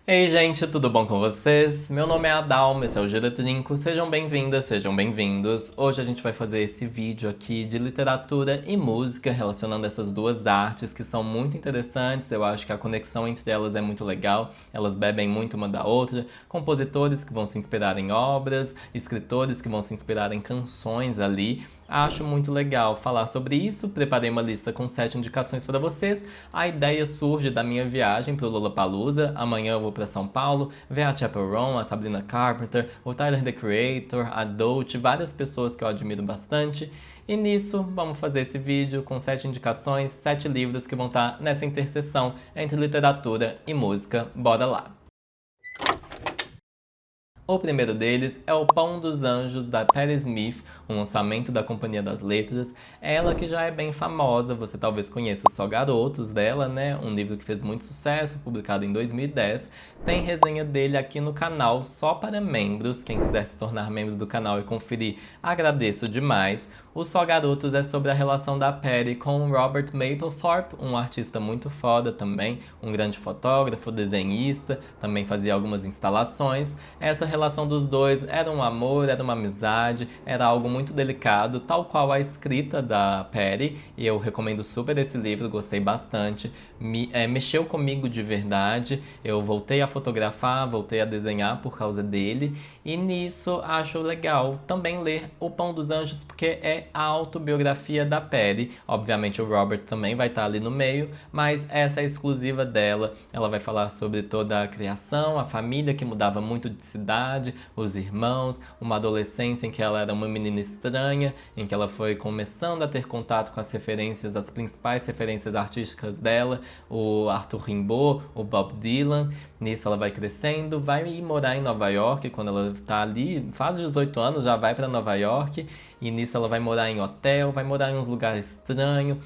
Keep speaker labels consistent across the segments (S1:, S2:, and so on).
S1: Ei, gente, tudo bom com vocês? Meu nome é Adalma, esse é o Gira Trinco. Sejam bem-vindas, sejam bem-vindos. Hoje a gente vai fazer esse vídeo aqui de literatura e música, relacionando essas duas artes que são muito interessantes. Eu acho que a conexão entre elas é muito legal. Elas bebem muito uma da outra. Compositores que vão se inspirar em obras, escritores que vão se inspirar em canções ali. Acho muito legal falar sobre isso. Preparei uma lista com 7 indicações para vocês. A ideia surge da minha viagem para o Lollapalooza. Amanhã eu vou para São Paulo ver a Chappell Roan, a Sabrina Carpenter, o Tyler, the Creator, a Dolce, várias pessoas que eu admiro bastante. E nisso, vamos fazer esse vídeo com 7 indicações, 7 livros que vão estar nessa interseção entre literatura e música. Bora lá! O primeiro deles é O Pão dos Anjos, da Patti Smith, um lançamento da Companhia das Letras. Ela que já é bem famosa, você talvez conheça Só Garotos dela, né? Um livro que fez muito sucesso, publicado em 2010. Tem resenha dele aqui no canal, só para membros. Quem quiser se tornar membro do canal e conferir, agradeço demais. O Só Garotos é sobre a relação da Patti com Robert Mapplethorpe, um artista muito foda também, um grande fotógrafo, desenhista, também fazia algumas instalações. Essa relação dos dois era um amor, era uma amizade, era algo muito delicado, tal qual a escrita da Patti, e eu recomendo super esse livro, gostei bastante, mexeu comigo de verdade, eu voltei a fotografar, voltei a desenhar por causa dele, e nisso acho legal também ler O Pão dos Anjos, porque é a autobiografia da Patti. Obviamente o Robert também vai estar ali no meio, mas essa é exclusiva dela. Ela vai falar sobre toda a criação, a família que mudava muito de cidade, os irmãos, uma adolescência em que ela era uma menina estranha, em que ela foi começando a ter contato com as referências, as principais referências artísticas dela, o Arthur Rimbaud, o Bob Dylan. Nisso ela vai crescendo, vai ir morar em Nova York quando ela tá ali, faz 18 anos, já vai para Nova York, e nisso ela vai morar em hotel, vai morar em uns lugares estranhos.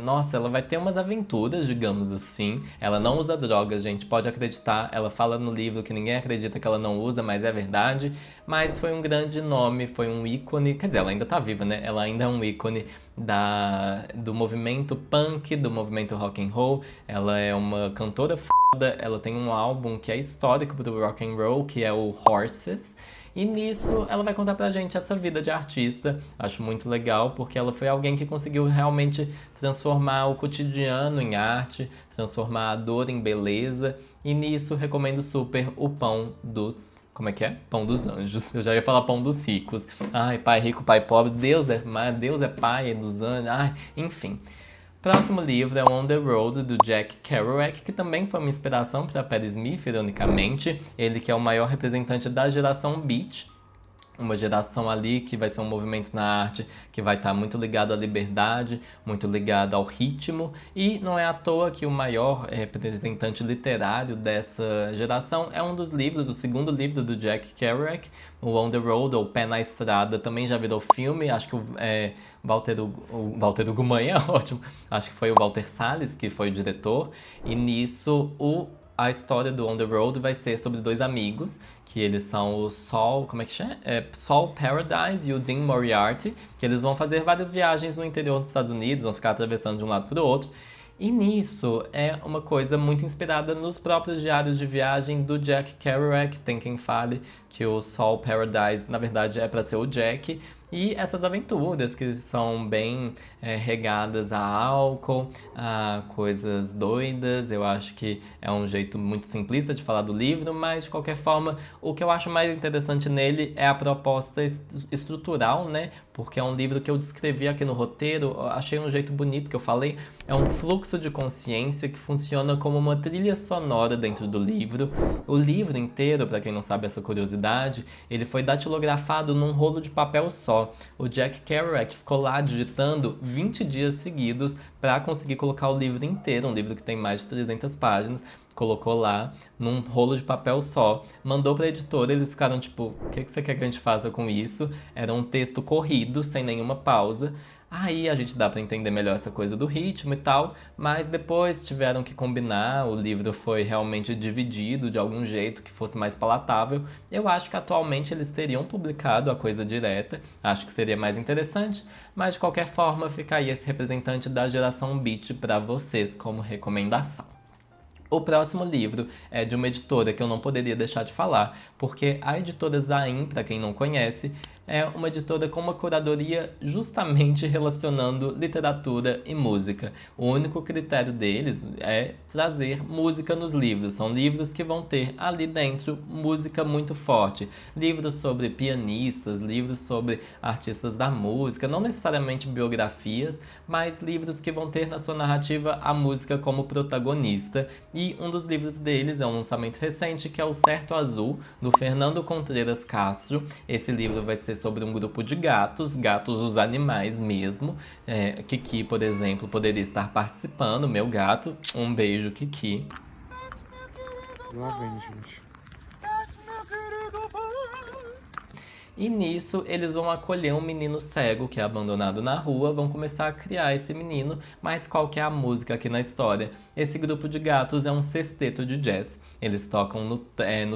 S1: Nossa, ela vai ter umas aventuras, digamos assim. Ela não usa drogas, gente, pode acreditar. Ela fala no livro que ninguém acredita que ela não usa, mas é verdade. Mas foi um grande nome, foi um ícone. Quer dizer, ela ainda tá viva, né? Ela ainda é um ícone do movimento punk, do movimento rock and roll. Ela é uma cantora foda. Ela tem um álbum que é histórico do rock and roll, que é o Horses. E nisso ela vai contar pra gente essa vida de artista. Acho muito legal porque ela foi alguém que conseguiu realmente transformar o cotidiano em arte, transformar a dor em beleza. E nisso recomendo super O Pão dos... Como é que é? Pão dos Anjos. Eu já ia falar Pão dos Ricos. Ai, pai rico, pai pobre, Deus é pai dos anjos. Ai, enfim. Próximo livro é On the Road, do Jack Kerouac, que também foi uma inspiração para Patti Smith, ironicamente. Ele que é o maior representante da geração Beat, uma geração ali que vai ser um movimento na arte que vai estar muito ligado à liberdade, muito ligado ao ritmo, e não é à toa que o maior representante literário dessa geração é um dos livros, o segundo livro do Jack Kerouac, o On the Road, ou Pé na Estrada, também já virou filme. Acho que o Walter Hugo Mãe é ótimo, acho que foi o Walter Salles que foi o diretor, e nisso a história do On the Road vai ser sobre dois amigos, que eles são o Saul, como é que chama? Saul Paradise e o Dean Moriarty, que eles vão fazer várias viagens no interior dos Estados Unidos, vão ficar atravessando de um lado para o outro. E nisso é uma coisa muito inspirada nos próprios diários de viagem do Jack Kerouac. Tem quem fale que o Saul Paradise, na verdade, é para ser o Jack. E essas aventuras que são bem regadas a álcool, a coisas doidas. Eu acho que é um jeito muito simplista de falar do livro, mas de qualquer forma, o que eu acho mais interessante nele é a proposta estrutural, né? Porque é um livro que eu descrevi aqui no roteiro, achei um jeito bonito que eu falei. É um fluxo de consciência que funciona como uma trilha sonora dentro do livro. O livro inteiro, para quem não sabe essa curiosidade, ele foi datilografado num rolo de papel só. O Jack Kerouac ficou lá digitando 20 dias seguidos para conseguir colocar o livro inteiro, um livro que tem mais de 300 páginas, colocou lá num rolo de papel só, mandou para a editora, eles ficaram tipo, o que você quer que a gente faça com isso? Era um texto corrido, sem nenhuma pausa. Aí a gente dá para entender melhor essa coisa do ritmo e tal, mas depois tiveram que combinar, o livro foi realmente dividido de algum jeito que fosse mais palatável. Eu acho que atualmente eles teriam publicado a coisa direta, acho que seria mais interessante, mas de qualquer forma fica aí esse representante da geração Beat para vocês como recomendação. O próximo livro é de uma editora que eu não poderia deixar de falar, porque a editora Zain, para quem não conhece, é uma editora com uma curadoria justamente relacionando literatura e música. O único critério deles é trazer música nos livros. São livros que vão ter ali dentro música muito forte. Livros sobre pianistas, livros sobre artistas da música, não necessariamente biografias, mas livros que vão ter na sua narrativa a música como protagonista. E um dos livros deles é um lançamento recente, que é O Certo Azul, do Fernando Contreras Castro. Esse livro vai ser sobre um grupo de gatos, gatos os animais mesmo. Kiki, por exemplo, poderia estar participando, meu gato. Um beijo, Kiki.
S2: Lá vem, gente.
S1: E nisso eles vão acolher um menino cego que é abandonado na rua, vão começar a criar esse menino, mas qual que é a música aqui na história? Esse grupo de gatos é um sexteto de jazz. Eles tocam no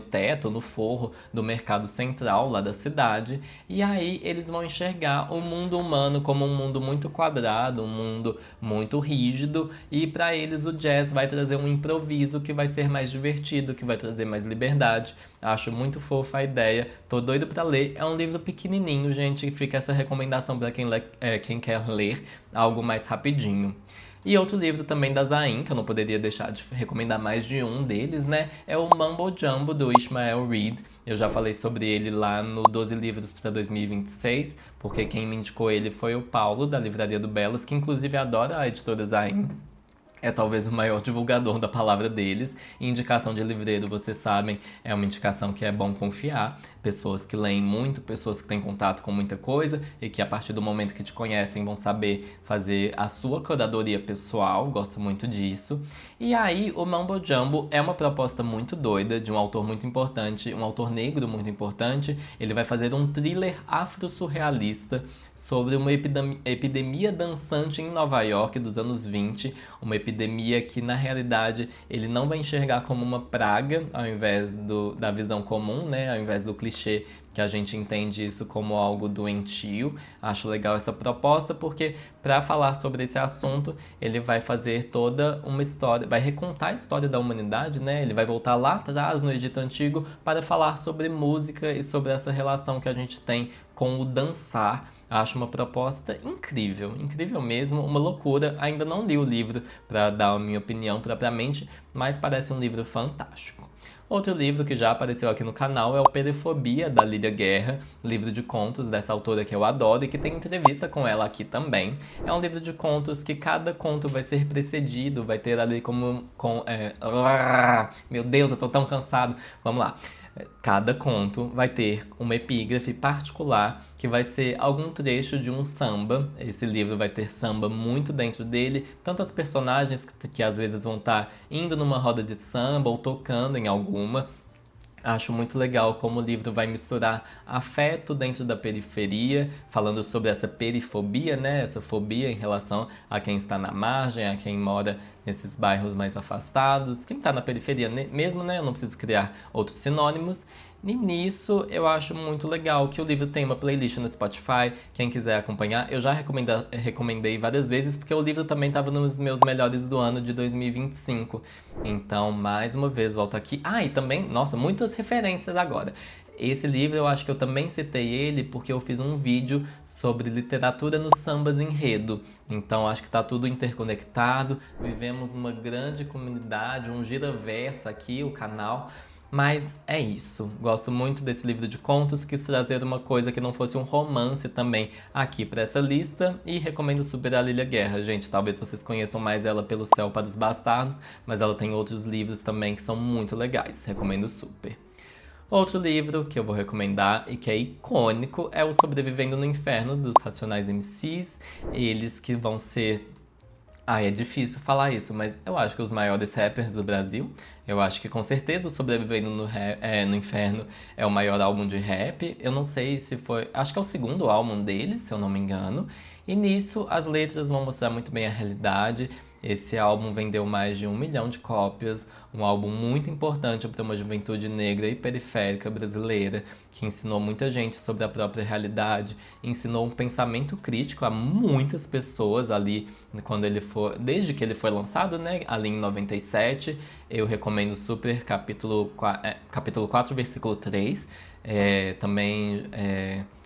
S1: teto, no forro do mercado central lá da cidade, e aí eles vão enxergar o mundo humano como um mundo muito quadrado, um mundo muito rígido, e para eles o jazz vai trazer um improviso que vai ser mais divertido, que vai trazer mais liberdade. Acho muito fofa a ideia, tô doido pra ler. É um livro pequenininho, gente, fica essa recomendação pra quem quer ler algo mais rapidinho. E outro livro também da Zain, que eu não poderia deixar de recomendar mais de um deles, né? É o Mumbo Jumbo, do Ishmael Reed. Eu já falei sobre ele lá no 12 Livros para 2026, porque quem me indicou ele foi o Paulo, da Livraria do Belas, que inclusive adora a editora Zain. É talvez o maior divulgador da palavra deles. E indicação de livreiro, vocês sabem, é uma indicação que é bom confiar. Pessoas que leem muito, pessoas que têm contato com muita coisa e que a partir do momento que te conhecem vão saber fazer a sua curadoria pessoal. Gosto muito disso. E aí, o Mumbo Jumbo é uma proposta muito doida de um autor muito importante, um autor negro muito importante. Ele vai fazer um thriller afro-surrealista sobre uma epidemia dançante em Nova York dos anos 20, uma epidemia que na realidade ele não vai enxergar como uma praga ao invés da visão comum, né? Ao invés do clichê que a gente entende isso como algo doentio. Acho legal essa proposta porque para falar sobre esse assunto ele vai fazer toda uma história, vai recontar a história da humanidade, né? Ele vai voltar lá atrás no Egito Antigo para falar sobre música e sobre essa relação que a gente tem com o dançar. Acho uma proposta incrível, incrível mesmo, uma loucura. Ainda não li o livro para dar a minha opinião propriamente, mas parece um livro fantástico. Outro livro que já apareceu aqui no canal é o Perifobia, da Lília Guerra, livro de contos dessa autora que eu adoro e que tem entrevista com ela aqui também. É um livro de contos que cada conto vai ser precedido, vai ter ali meu Deus, eu tô tão cansado. Vamos lá. Cada conto vai ter uma epígrafe particular que vai ser algum trecho de um samba. Esse livro vai ter samba muito dentro dele, tantas personagens que às vezes vão estar indo numa roda de samba ou tocando em alguma. Acho muito legal como o livro vai misturar afeto dentro da periferia, falando sobre essa perifobia, né? Essa fobia em relação a quem está na margem, a quem mora nesses bairros mais afastados, quem está na periferia mesmo, né? Eu não preciso criar outros sinônimos. E nisso eu acho muito legal que o livro tem uma playlist no Spotify, quem quiser acompanhar. Eu já recomendei várias vezes, porque o livro também estava nos meus melhores do ano de 2025. Então, mais uma vez, volto aqui. Ah, e também, nossa, muitas referências agora. Esse livro eu acho que eu também citei ele porque eu fiz um vídeo sobre literatura nos sambas enredo. Então acho que está tudo interconectado, vivemos numa grande comunidade, um giraverso aqui, o canal. Mas é isso. Gosto muito desse livro de contos, quis trazer uma coisa que não fosse um romance também aqui para essa lista e recomendo super a Lília Guerra. Gente, talvez vocês conheçam mais ela pelo Céu para os Bastardos, mas ela tem outros livros também que são muito legais. Recomendo super. Outro livro que eu vou recomendar e que é icônico é o Sobrevivendo no Inferno, dos Racionais MCs. Eles que vão ser... é difícil falar isso, mas eu acho que os maiores rappers do Brasil. Eu acho que com certeza o Sobrevivendo no Inferno é o maior álbum de rap. Eu não sei se foi... Acho que é o segundo álbum deles, se eu não me engano. E nisso as letras vão mostrar muito bem a realidade. Esse álbum vendeu mais de 1 milhão de cópias, um álbum muito importante para uma juventude negra e periférica brasileira, que ensinou muita gente sobre a própria realidade, ensinou um pensamento crítico a muitas pessoas ali quando ele foi, desde que ele foi lançado, né, ali em 97. Eu recomendo super capítulo 4, versículo 3. Também,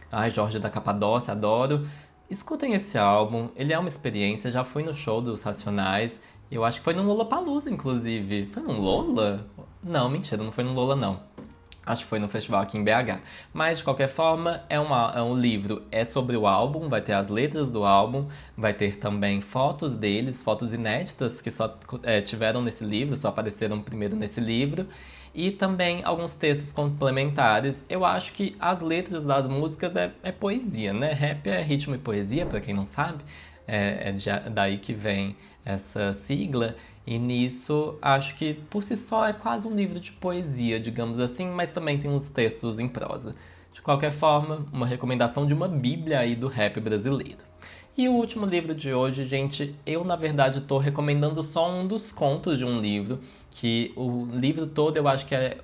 S1: ai, Jorge da Capadócia, adoro. Escutem esse álbum, ele é uma experiência, já fui no show dos Racionais, eu acho que foi no Lollapalooza, inclusive. Foi no Lola? Não, mentira, não foi no Lola, não. Acho que foi no festival aqui em BH. Mas, de qualquer forma, é um livro, é sobre o álbum, vai ter as letras do álbum, vai ter também fotos deles, fotos inéditas que só tiveram nesse livro, só apareceram primeiro nesse livro. E também alguns textos complementares. Eu acho que as letras das músicas é poesia, né? Rap é ritmo e poesia, pra quem não sabe. Daí que vem essa sigla. E nisso, acho que por si só é quase um livro de poesia, digamos assim, mas também tem uns textos em prosa. De qualquer forma, uma recomendação de uma bíblia aí do rap brasileiro. E o último livro de hoje, gente, eu na verdade tô recomendando só um dos contos de um livro, que o livro todo eu acho que é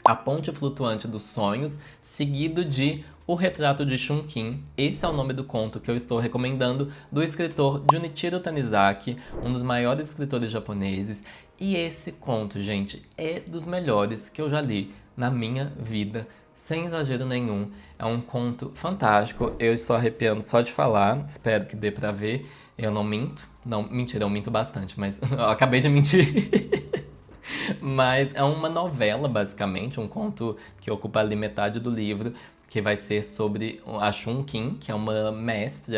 S1: A Ponte Flutuante dos Sonhos, seguido de O Retrato de Shunkin. Esse é o nome do conto que eu estou recomendando, do escritor Junichiro Tanizaki, um dos maiores escritores japoneses. E esse conto, gente, é dos melhores que eu já li na minha vida, sem exagero nenhum. É um conto fantástico, eu estou arrepiando só de falar, espero que dê pra ver. Eu não minto. Não, mentira, eu minto bastante, mas eu acabei de mentir. Mas é uma novela, basicamente, um conto que ocupa ali metade do livro, que vai ser sobre a Shunkin, que é uma mestre,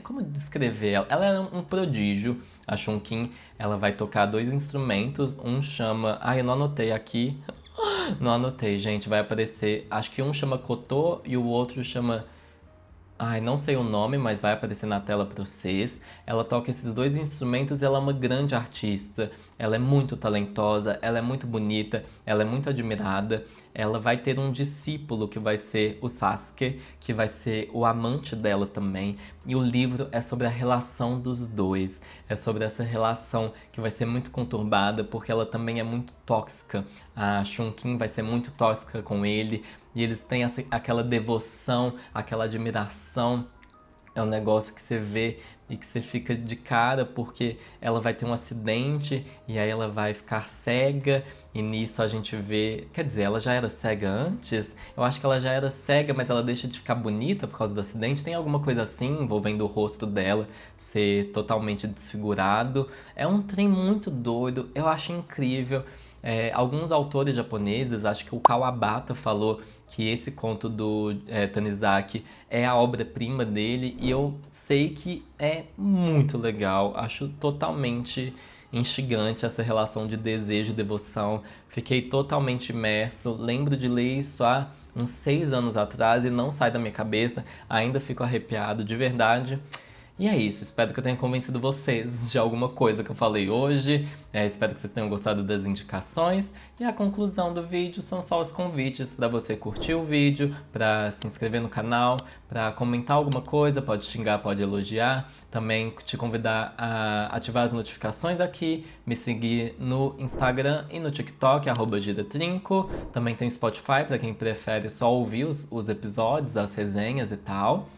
S1: como descrever ela? Ela é um prodígio. A Shunkin, ela vai tocar 2 instrumentos, um chama... eu não anotei aqui. Não anotei, gente, vai aparecer, acho que um chama Koto e o outro chama... não sei o nome, mas vai aparecer na tela para vocês. Ela toca esses 2 instrumentos e ela é uma grande artista. Ela é muito talentosa, ela é muito bonita, ela é muito admirada. Ela vai ter um discípulo que vai ser o Sasuke, que vai ser o amante dela também. E o livro é sobre a relação dos dois. É sobre essa relação que vai ser muito conturbada, porque ela também é muito tóxica. A Shunkin vai ser muito tóxica com ele. E eles têm aquela devoção, aquela admiração. É um negócio que você vê e que você fica de cara, porque ela vai ter um acidente e aí ela vai ficar cega. E nisso a gente vê... Quer dizer, ela já era cega antes? Eu acho que ela já era cega, mas ela deixa de ficar bonita por causa do acidente. Tem alguma coisa assim envolvendo o rosto dela ser totalmente desfigurado. É um trem muito doido, eu acho incrível. Alguns autores japoneses, acho que o Kawabata falou que esse conto do Tanizaki é a obra-prima dele, e eu sei que é muito legal, acho totalmente instigante essa relação de desejo e devoção. Fiquei totalmente imerso, lembro de ler isso há uns 6 anos atrás e não sai da minha cabeça, ainda fico arrepiado de verdade. E é isso, espero que eu tenha convencido vocês de alguma coisa que eu falei hoje. Espero que vocês tenham gostado das indicações. E a conclusão do vídeo são só os convites para você curtir o vídeo, para se inscrever no canal, para comentar alguma coisa, pode xingar, pode elogiar. Também te convidar a ativar as notificações aqui, me seguir no Instagram e no TikTok, @giratrinco. Também tem Spotify para quem prefere só ouvir os episódios, as resenhas e tal.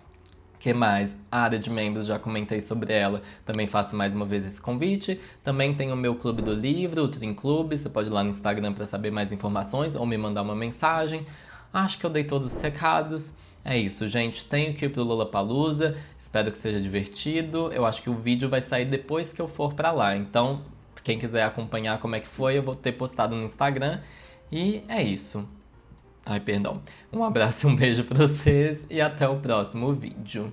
S1: Que mais? A área de membros, já comentei sobre ela, também faço mais uma vez esse convite. Também tem o meu clube do livro, o Trin Clube, você pode ir lá no Instagram para saber mais informações ou me mandar uma mensagem. Acho que eu dei todos os recados. É isso, gente, tenho que ir pro Lollapalooza, espero que seja divertido. Eu acho que o vídeo vai sair depois que eu for para lá, então quem quiser acompanhar como é que foi, eu vou ter postado no Instagram. E é isso. Ai, perdão. Um abraço e um beijo pra vocês e até o próximo vídeo.